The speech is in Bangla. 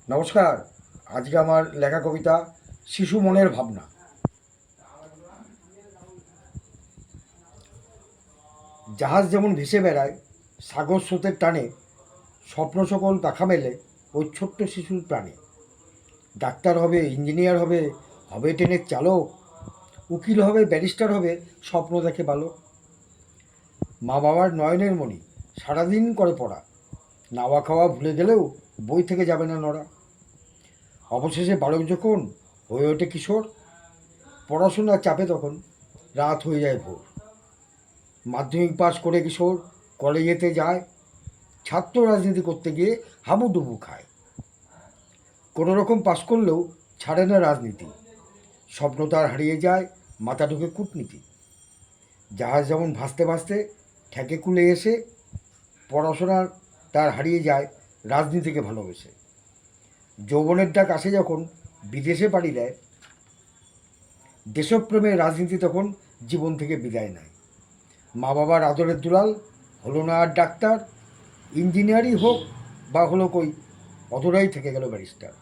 নমস্কার। আজকে আমার লেখা কবিতা শিশু মনের ভাবনা। জাহাজ যেমন ভেসে বেড়ায় সাগর স্রোতের টানে, স্বপ্ন সকল পাখা মেলে ওই ছোট্ট শিশুর প্রাণে। ডাক্তার হবে, ইঞ্জিনিয়ার হবে, হবে ট্রেনের চালক, উকিল হবে, ব্যারিস্টার হবে, স্বপ্ন দেখে বালক। মা বাবার নয়নের মণি, সারাদিন করে পড়া, নাওয়া খাওয়া ভুলে গেলেও বই থেকে যাবে না নড়া। অবশেষে বালক যখন হয়ে ওঠে কিশোর, পড়াশোনার চাপে তখন রাত হয়ে যায় ভোর। মাধ্যমিক পাশ করে কিশোর কলেজেতে যায়, ছাত্র রাজনীতি করতে গিয়ে হাবুডুবু খায়। কোনো রকম পাশ করলেও ছাড়ে না রাজনীতি, স্বপ্ন তার হারিয়ে যায়, মাথা ঢুকে কূটনীতি। জাহাজ যেমন ভাসতে ভাসতে ঠেকে কুলে এসে, পড়াশোনার তার হারিয়ে যায় রাজনীতিকে ভালোবেসে। যৌবনের ডাক আসে যখন বিদেশে পাড়ি দেয়, দেশপ্রেমের রাজনীতি তখন জীবন থেকে বিদায় নেয়। মা বাবার আদরের দুলাল হলো না আর ডাক্তার, ইঞ্জিনিয়ারই হোক বা হলো কই, অধরাই থেকে গেল ব্যারিস্টার।